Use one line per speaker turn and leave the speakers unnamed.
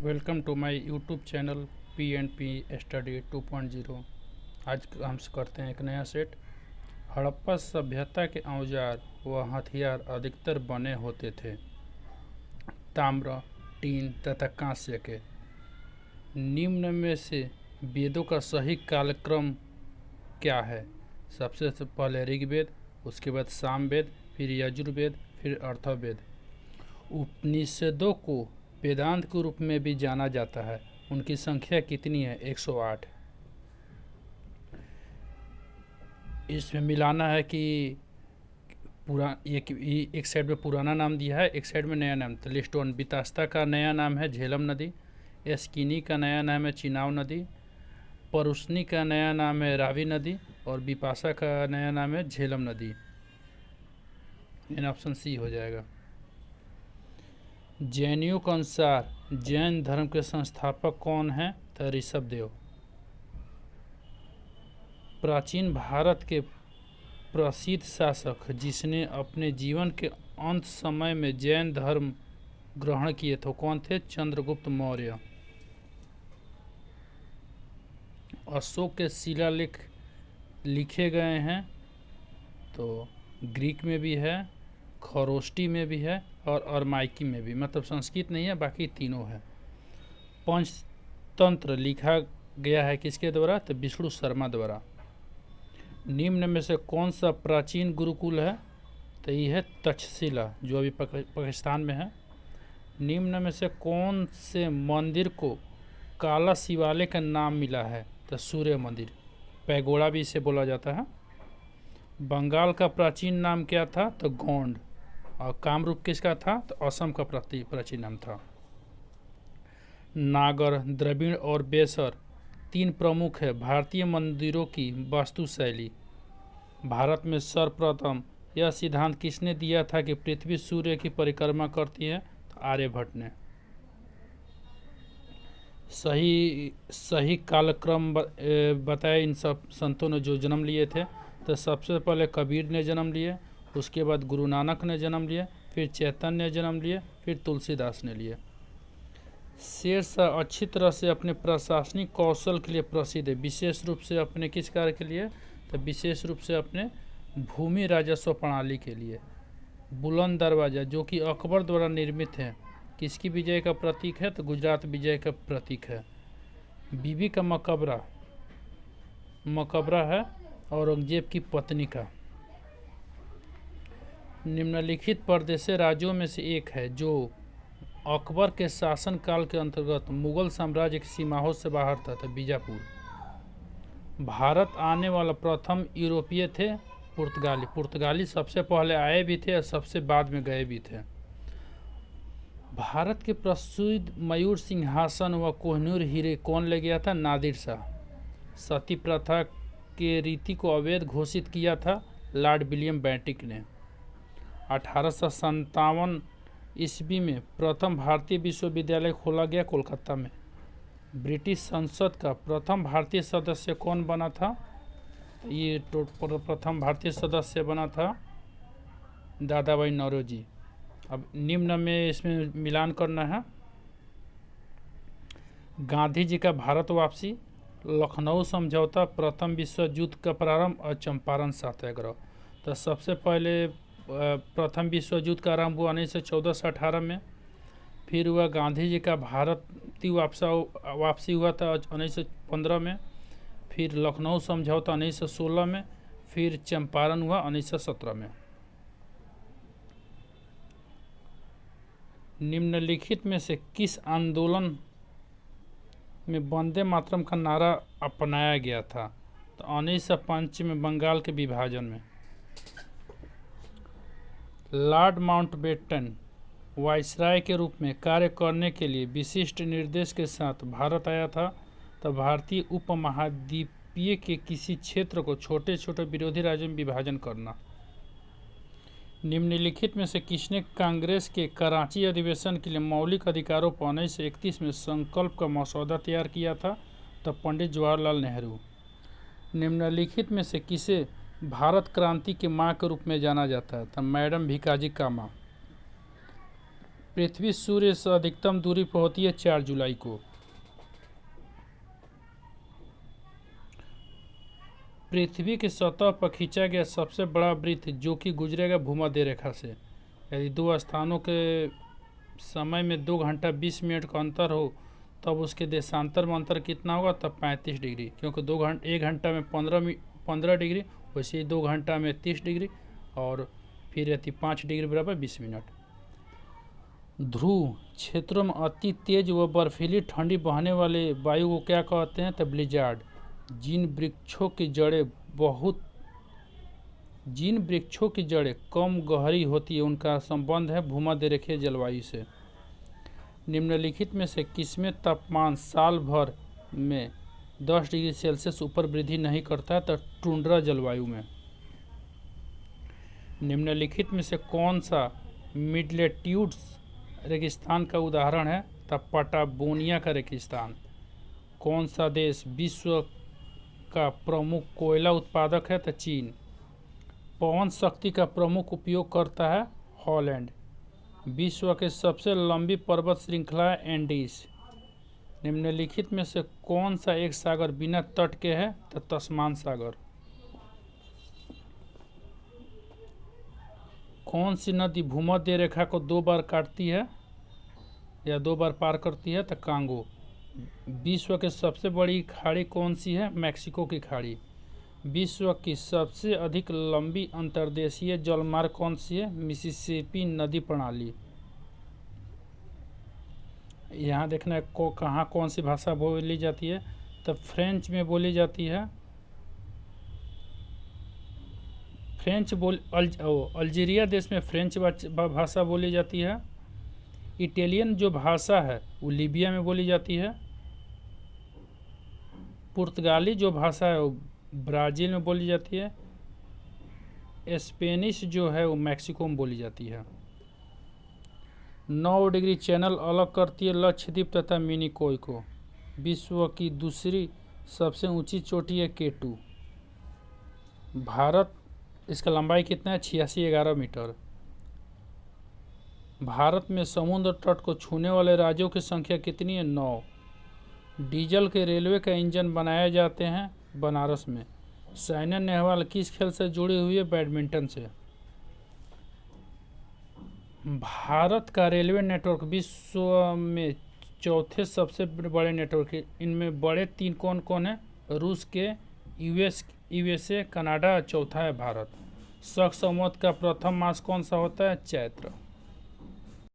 Welcome to my YouTube channel P study 2.0। आज हम करते हैं एक नया सेट। हड़प्पा सभ्यता के औजार व हथियार अधिकतर बने होते थे ताम्र, टीन तथा कांस्य के। निम्न में से वेदों का सही कालक्रम क्या है? सबसे पहले ऋग्वेद, उसके बाद सामवेद, फिर यजुर्वेद, फिर अथर्ववेद। उपनिषदों को वेदांत के रूप में भी जाना जाता है। उनकी संख्या कितनी है? 108। इसमें मिलाना है कि एक साइड में पुराना नाम दिया है, एक साइड में नया नाम। तो लिस्ट वन, वितास्ता का नया नाम है झेलम नदी। एस्किनी का नया नाम है चिनाव नदी। परुष्णी का नया नाम है रावी नदी। और विपाशा का नया नाम है झेलम नदी। इन ऑप्शन सी हो जाएगा। जैनियों के अनुसार जैन धर्म के संस्थापक कौन हैं? तो ऋषभ देव। प्राचीन भारत के प्रसिद्ध शासक जिसने अपने जीवन के अंत समय में जैन धर्म ग्रहण किए थे कौन थे? चंद्रगुप्त मौर्य। अशोक के शिलालेख लिखे गए हैं तो ग्रीक में भी है, खरोष्टी में भी है और अरमाइकी में भी, मतलब संस्कृत नहीं है, बाकी तीनों है। पंचतंत्र लिखा गया है किसके द्वारा? तो विष्णु शर्मा द्वारा। निम्न में से कौन सा प्राचीन गुरुकुल है? तो ये है तक्षशिला, जो अभी पाकिस्तान में है। निम्न में से कौन से मंदिर को काला शिवालय का नाम मिला है? तो सूर्य मंदिर, पैगोड़ा भी इसे बोला जाता है। बंगाल का प्राचीन नाम क्या था? तो गोंड। और कामरूप किसका था? तो असम का प्राचीन नाम था। नागर, द्रविड़ और बेसर तीन प्रमुख है भारतीय मंदिरों की वास्तुशैली। भारत में सर्वप्रथम यह सिद्धांत किसने दिया था कि पृथ्वी सूर्य की परिक्रमा करती है? तो आर्यभट्ट ने। सही कालक्रम बताया इन सब संतों ने जो जन्म लिए थे। तो सबसे पहले कबीर ने जन्म लिए, उसके बाद गुरु नानक ने जन्म लिए, फिर चैतन्य ने जन्म लिए, फिर तुलसीदास ने लिए। शेरशाह अच्छी तरह से अपने प्रशासनिक कौशल के लिए प्रसिद्ध है, विशेष रूप से अपने किस कार्य के लिए? तो विशेष रूप से अपने भूमि राजस्व प्रणाली के लिए। बुलंद दरवाजा जो कि अकबर द्वारा निर्मित है, किसकी विजय का प्रतीक है? तो गुजरात विजय का प्रतीक है। बीबी का मकबरा है औरंगजेब की पत्नी का। निम्नलिखित प्रदेशीय राज्यों में से एक है जो अकबर के शासनकाल के अंतर्गत मुगल साम्राज्य की सीमाओं से बाहर था। तो बीजापुर। भारत आने वाला प्रथम यूरोपीय थे पुर्तगाली सबसे पहले आए भी थे और सबसे बाद में गए भी थे। भारत के प्रसिद्ध मयूर सिंहासन व कोहिनूर हीरे कौन ले गया था? नादिर शाह। सती प्रथा के रीति को अवैध घोषित किया था लॉर्ड विलियम बेंटिक ने। 1857 ईस्वी में प्रथम भारतीय विश्वविद्यालय खोला गया कोलकाता में। ब्रिटिश संसद का प्रथम भारतीय सदस्य कौन बना था? ये प्रथम भारतीय सदस्य बना था दादा भाई नौरोजी। अब निम्न में इसमें मिलान करना है। गांधी जी का भारत वापसी, लखनऊ समझौता, प्रथम विश्व युद्ध का प्रारंभ और चंपारण सत्याग्रह। तो सबसे पहले प्रथम विश्व युद्ध का आरंभ हुआ 1914 से 18 में। फिर हुआ गांधी जी का भारतीय वापसी हुआ था 1915 में। फिर लखनऊ समझौता 1916 में। फिर चंपारण हुआ 1917 में। निम्नलिखित में से किस आंदोलन में वंदे मातरम का नारा अपनाया गया था? तो 1905 में बंगाल के विभाजन में। लॉर्ड माउंटबेटन वायसराय के रूप में कार्य करने के लिए विशिष्ट निर्देश के साथ भारत आया था। तो भारतीय उपमहाद्वीपीय के किसी क्षेत्र को छोटे छोटे विरोधी राज्यों में विभाजन करना। निम्नलिखित में से किसने कांग्रेस के कराची अधिवेशन के लिए मौलिक अधिकारों पर 1931 में संकल्प का मसौदा तैयार किया था? तो पंडित जवाहरलाल नेहरू। निम्नलिखित में से किसे भारत क्रांति की मां के रूप में जाना जाता है? तो मैडम भीकाजी कामा। पृथ्वी सूर्य से अधिकतम दूरी पर होती है 4 जुलाई को। पृथ्वी की सतह पर खींचा गया सबसे बड़ा वृत्त जो कि गुजरेगा भूमध्य रेखा से। यदि दो स्थानों के समय में 2 घंटा 20 मिनट का अंतर हो तब उसके देशांतर में अंतर कितना होगा? तब 35 डिग्री, क्योंकि 1 घंटा में 15 डिग्री, वैसे ही 2 घंटा में 30 डिग्री, और फिर रहती 5 डिग्री बराबर 20 मिनट। ध्रुव क्षेत्रों में अति तेज व बर्फीली ठंडी बहने वाले वायु को क्या कहते हैं? तो ब्लिजार्ड। जिन वृक्षों की जड़ें कम गहरी होती है उनका संबंध है भूमध्य रेखीय जलवायु से। निम्नलिखित में से किसमें तापमान साल भर में 10 डिग्री सेल्सियस ऊपर वृद्धि नहीं करता है? तो टुंड्रा जलवायु में। निम्नलिखित में से कौन सा मिडलेट्यूड्स रेगिस्तान का उदाहरण है? तो पटागोनिया का रेगिस्तान। कौन सा देश विश्व का प्रमुख कोयला उत्पादक है? तो चीन। पवन शक्ति का प्रमुख उपयोग करता है हॉलैंड। विश्व के सबसे लंबी पर्वत श्रृंखला है एंडीज। निम्नलिखित में से कौन सा एक सागर बिना तट के है? तो तस्मान सागर। कौन सी नदी भूमध्य रेखा को 2 बार काटती है या 2 बार पार करती है? तो कांगो। विश्व की सबसे बड़ी खाड़ी कौन सी है? मैक्सिको की खाड़ी। विश्व की सबसे अधिक लंबी अंतर्देशीय जलमार्ग कौन सी है? मिसिसिपी नदी प्रणाली। यहाँ देखना है कहाँ कौन सी भाषा बोली जाती है? तो फ्रेंच में बोली जाती है। अल्जीरिया देश में फ्रेंच भाषा बोली जाती है। इटालियन जो भाषा है वो लीबिया में बोली जाती है। पुर्तगाली जो भाषा है वो ब्राज़ील में बोली जाती है। स्पेनिश जो है वो मैक्सिको में बोली जाती है। 9 डिग्री चैनल अलग करती है लक्षद्वीप तथा मिनिकॉय को। विश्व की दूसरी सबसे ऊंची चोटी है केटू। भारत, इसका लंबाई कितना है? 8611 मीटर। भारत में समुद्र तट को छूने वाले राज्यों की संख्या कितनी है? 9। डीजल के रेलवे का इंजन बनाए जाते हैं बनारस में। साइना नेहवाल किस खेल से जुड़ी हुई है? बैडमिंटन से। भारत का रेलवे नेटवर्क विश्व में चौथे सबसे बड़े नेटवर्क है। इनमें बड़े 3 कौन कौन है? रूस के, यूएसए, कनाडा, चौथा है भारत। शक संवत का प्रथम मास कौन सा होता है? चैत्र।